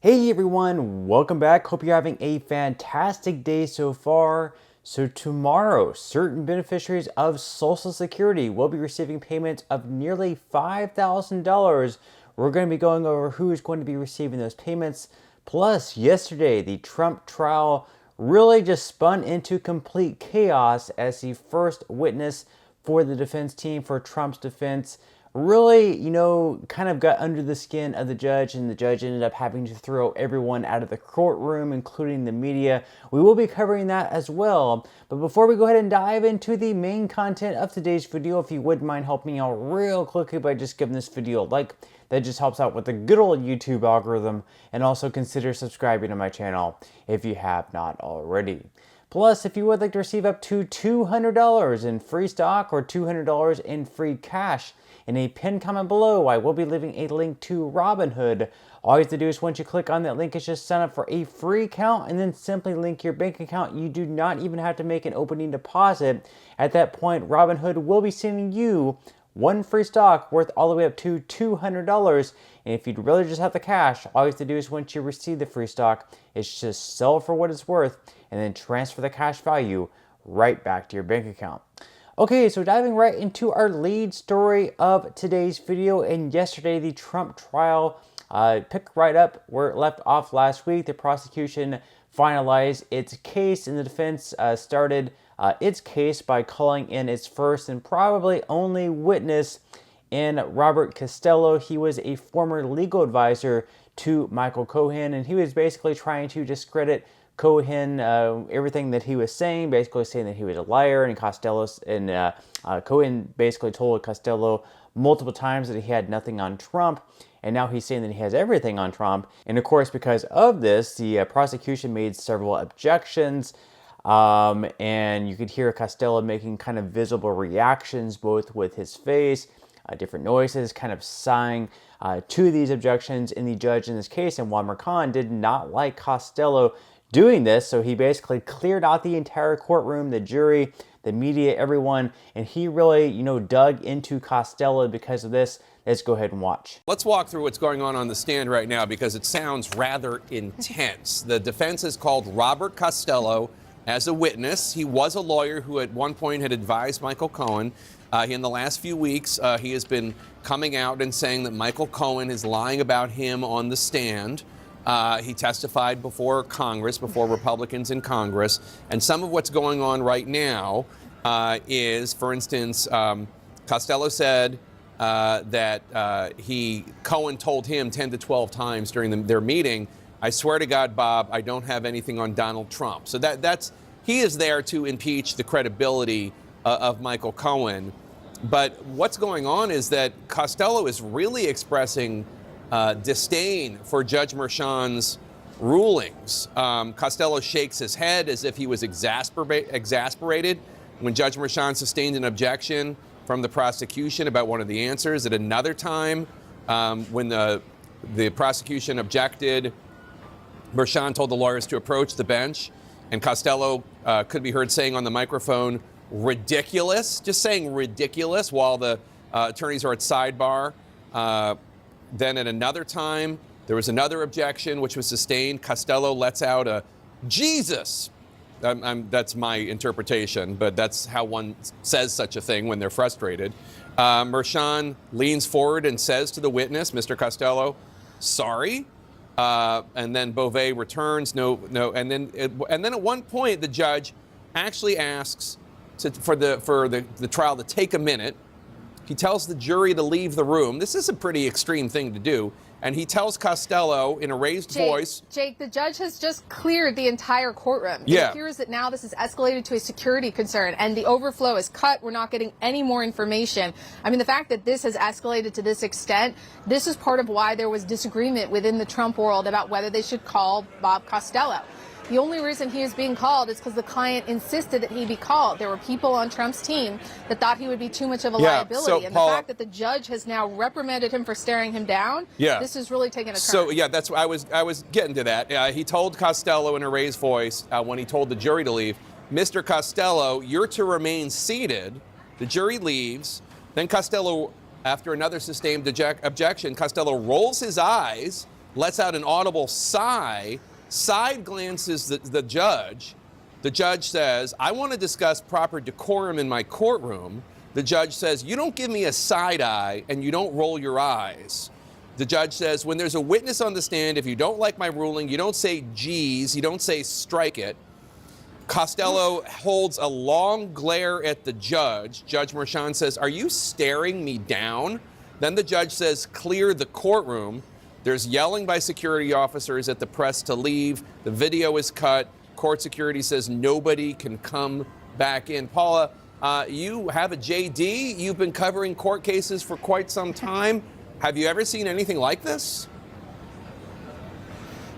Hey everyone, welcome back. Hope you're having a fantastic day so far. So tomorrow, certain beneficiaries of Social Security will be receiving payments of nearly $5,000. We're going to be going over who is going to be receiving those payments. Plus, yesterday, the Trump trial really just spun into complete chaos as the first witness for the defense team for Trump's defense really, kind of got under the skin of the judge, and the judge ended up having to throw everyone out of the courtroom, including the media. We will be covering that as well. But before we go ahead and dive into the main content of today's video, if you wouldn't mind helping me out real quickly by just giving this video a like, that just helps out with the good old YouTube algorithm, and also consider subscribing to my channel if you have not already. Plus, if you would like to receive up to $200 in free stock or $200 in free cash, in a pinned comment below, I will be leaving a link to Robinhood. All you have to do is once you click on that link is just sign up for a free account and then simply link your bank account. You do not even have to make an opening deposit. At that point, Robinhood will be sending you one free stock worth all the way up to $200. And if you'd really just have the cash, all you have to do is once you receive the free stock, is just sell for what it's worth and then transfer the cash value right back to your bank account. Okay, so diving right into our lead story of today's video, and yesterday the Trump trial picked right up where it left off last week. The prosecution finalized its case, and the defense started its case by calling in its first and probably only witness in Robert Costello. He was a former legal advisor to Michael Cohen, and he was basically trying to discredit Cohen, everything that he was saying, basically saying that he was a liar, and Cohen basically told Costello multiple times that he had nothing on Trump, and now he's saying that he has everything on Trump. And of course, because of this, the prosecution made several objections, and you could hear Costello making kind of visible reactions, both with his face, different noises, kind of sighing to these objections. And the judge in this case, and Juan Merchan, did not like Costello doing this, so he basically cleared out the entire courtroom, the jury, the media, everyone, and he really, dug into Costello because of this. Let's go ahead and watch. Let's walk through what's going on the stand right now because it sounds rather intense. The defense has called Robert Costello as a witness. He was a lawyer who at one point had advised Michael Cohen. In the last few weeks, he has been coming out and saying that Michael Cohen is lying about him on the stand. He testified before Congress, before Republicans in Congress. And some of what's going on right now is, for instance, Costello said that Cohen told him 10 to 12 times during their meeting, "I swear to God, Bob, I don't have anything on Donald Trump." So he is there to impeach the credibility of Michael Cohen. But what's going on is that Costello is really expressing disdain for Judge Merchan's rulings. Costello shakes his head as if he was exasperated when Judge Merchan sustained an objection from the prosecution about one of the answers. At another time, when the prosecution objected, Merchan told the lawyers to approach the bench, and Costello could be heard saying on the microphone, "Ridiculous," just saying ridiculous while the attorneys are at sidebar. Then at another time, there was another objection which was sustained. Costello lets out a "Jesus." That's my interpretation, but that's how one says such a thing when they're frustrated. Merchan leans forward and says to the witness, Mr. Costello, "Sorry." And then Beauvais returns, no. And then at one point, the judge actually asks for the trial to take a minute. He tells the jury to leave the room. This is a pretty extreme thing to do. And he tells Costello in a raised voice. Jake, the judge has just cleared the entire courtroom. Yeah. It appears that now this is escalated to a security concern, and the overflow is cut. We're not getting any more information. I mean, the fact that this has escalated to this extent, this is part of why there was disagreement within the Trump world about whether they should call Bob Costello. The only reason he is being called is because the client insisted that he be called. There were people on Trump's team that thought he would be too much of a liability. And the fact that the judge has now reprimanded him for staring him down, this is really taking a turn. So, that's I was getting to that. He told Costello in a raised voice when he told the jury to leave, "Mr. Costello, you're to remain seated." The jury leaves. Then Costello, after another sustained objection, Costello rolls his eyes lets out an audible sigh, side glances the judge. The judge says, I want to discuss proper decorum in my courtroom. The judge says, you don't give me a side eye and you don't roll your eyes. The judge says, when there's a witness on the stand, if you don't like my ruling, you don't say geez, you don't say strike it. Costello holds a long glare at the judge. Judge Merchan says, are you staring me down? Then the judge says, clear the courtroom. There's yelling by security officers at the press to leave. The video is cut. Court security says nobody can come back in. Paula, you have a JD. You've been covering court cases for quite some time. Have you ever seen anything like this?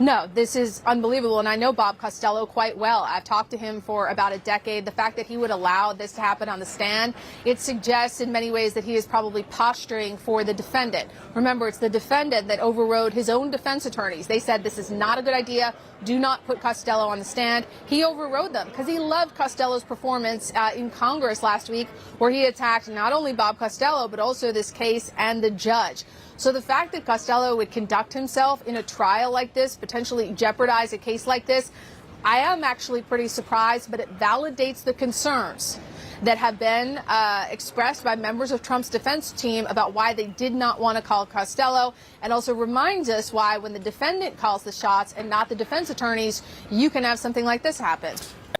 No, this is unbelievable, and I know Bob Costello quite well. I've talked to him for about a decade. The fact that he would allow this to happen on the stand, it suggests in many ways that he is probably posturing for the defendant. Remember, it's the defendant that overrode his own defense attorneys. They said this is not a good idea. Do not put Costello on the stand. He overrode them because he loved Costello's performance in Congress last week, where he attacked not only Bob Costello, but also this case and the judge. So the fact that Costello would conduct himself in a trial like this, potentially jeopardize a case like this, I am actually pretty surprised, but it validates the concerns that have been expressed by members of Trump's defense team about why they did not want to call Costello, and also reminds us why when the defendant calls the shots and not the defense attorneys, you can have something like this happen.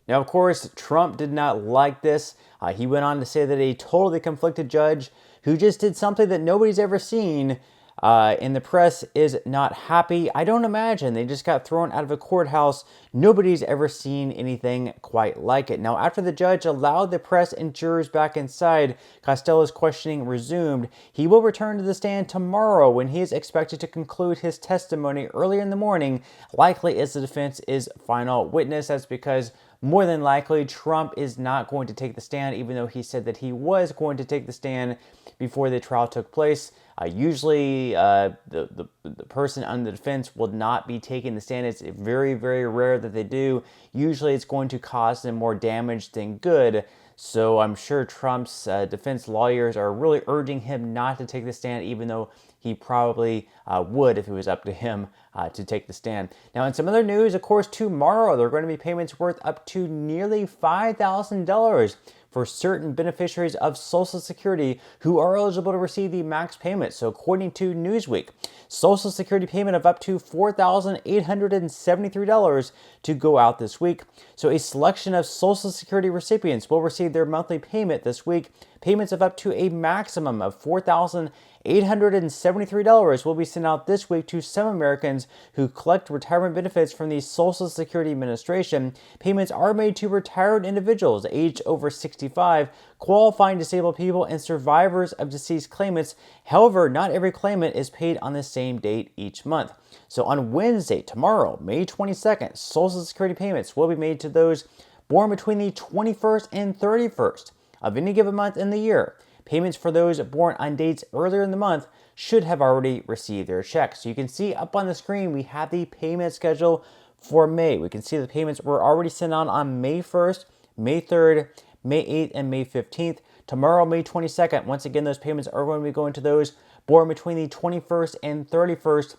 Now, of course, Trump did not like this. He went on to say that a totally conflicted judge who just did something that nobody's ever seen in the press is not happy. I don't imagine. They just got thrown out of a courthouse. Nobody's ever seen anything quite like it. Now, after the judge allowed the press and jurors back inside, Costello's questioning resumed. He will return to the stand tomorrow when he is expected to conclude his testimony early in the morning, likely as the defense's final witness. That's because more than likely, Trump is not going to take the stand, even though he said that he was going to take the stand before the trial took place. Usually, the person on the defense will not be taking the stand. It's very, very rare that they do. Usually, it's going to cause them more damage than good. So I'm sure Trump's defense lawyers are really urging him not to take the stand, even though he probably would if it was up to him to take the stand. Now, in some other news, of course, tomorrow there are going to be payments worth up to nearly $5,000 for certain beneficiaries of Social Security who are eligible to receive the max payment. So according to Newsweek, Social Security payment of up to $4,873 to go out this week. So a selection of Social Security recipients will receive their monthly payment this week. Payments of up to a maximum of $4,873 will be sent out this week to some Americans who collect retirement benefits from the Social Security Administration. Payments are made to retired individuals aged over 65, qualifying disabled people, and survivors of deceased claimants. However, not every claimant is paid on the same date each month. So on Wednesday, tomorrow, May 22nd, Social Security payments will be made to those born between the 21st and 31st of any given month in the year. Payments for those born on dates earlier in the month should have already received their check. So you can see up on the screen, we have the payment schedule for May. We can see the payments were already sent on May 1st, May 3rd, May 8th, and May 15th. Tomorrow, May 22nd, once again, those payments are going to be going to those born between the 21st and 31st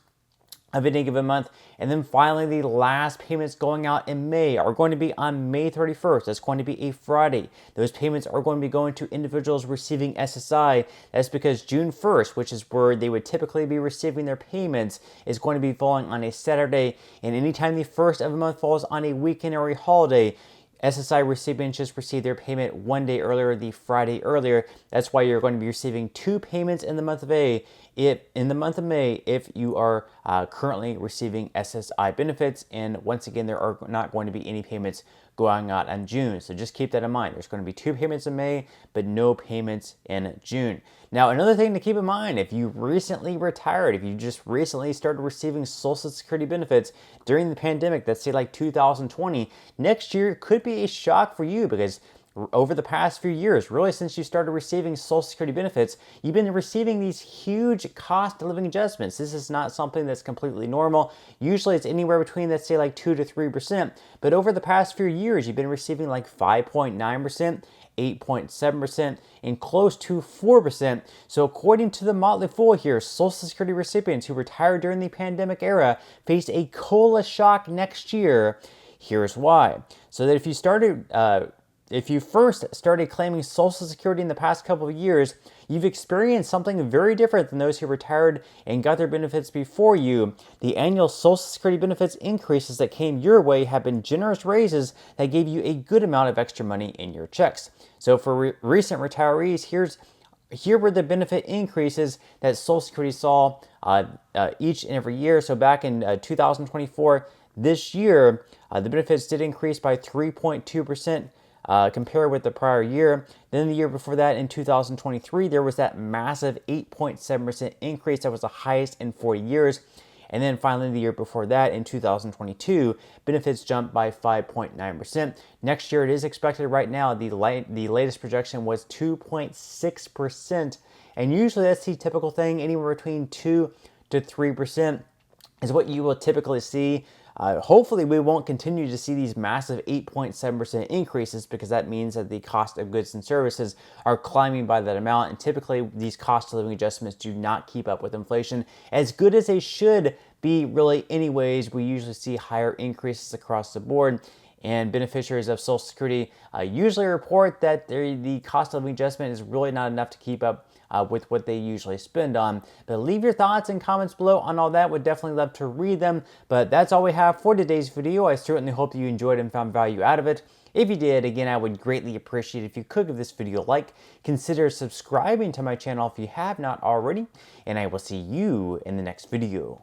of any given month. And then finally, the last payments going out in May are going to be on May 31st. That's going to be a Friday. Those payments are going to be going to individuals receiving SSI. That's because June 1st, which is where they would typically be receiving their payments, is going to be falling on a Saturday. And anytime the first of a month falls on a weekend or a holiday, SSI recipients just receive their payment one day earlier, the Friday earlier. That's why you're going to be receiving two payments in the month of May. If you are currently receiving SSI benefits, and once again, there are not going to be any payments going out in June. So just keep that in mind. There's going to be two payments in May, but no payments in June. Now, another thing to keep in mind, if you recently retired, if you just recently started receiving Social Security benefits during the pandemic, let's say like 2020, next year could be a shock for you because over the past few years, really since you started receiving Social Security benefits, you've been receiving these huge cost of living adjustments. This is not something that's completely normal. Usually it's anywhere between, let's say, like 2 to 3%. But over the past few years, you've been receiving like 5.9%, 8.7%, and close to 4%. So according to the Motley Fool here, Social Security recipients who retired during the pandemic era face a COLA shock next year. Here's why. So that if you first started claiming Social Security in the past couple of years, you've experienced something very different than those who retired and got their benefits before you. The annual Social Security benefits increases that came your way have been generous raises that gave you a good amount of extra money in your checks. So for recent retirees, here were the benefit increases that Social Security saw each and every year. So back in 2024, this year, the benefits did increase by 3.2%. Compared with the prior year. Then the year before that, in 2023, there was that massive 8.7% increase that was the highest in 40 years. And then finally, the year before that, in 2022, benefits jumped by 5.9%. Next year, it is expected right now, the latest projection was 2.6%. And usually that's the typical thing, anywhere between 2 to 3% is what you will typically see. Hopefully we won't continue to see these massive 8.7% increases, because that means that the cost of goods and services are climbing by that amount, and typically these cost of living adjustments do not keep up with inflation as good as they should be really anyways. We usually see higher increases across the board, and beneficiaries of Social Security usually report that the cost of living adjustment is really not enough to keep up with what they usually spend on. But leave your thoughts and comments below on all that. Would definitely love to read them. But that's all we have for today's video. I certainly hope you enjoyed and found value out of it. If you did, again, I would greatly appreciate if you could give this video a like. Consider subscribing to my channel if you have not already. And I will see you in the next video.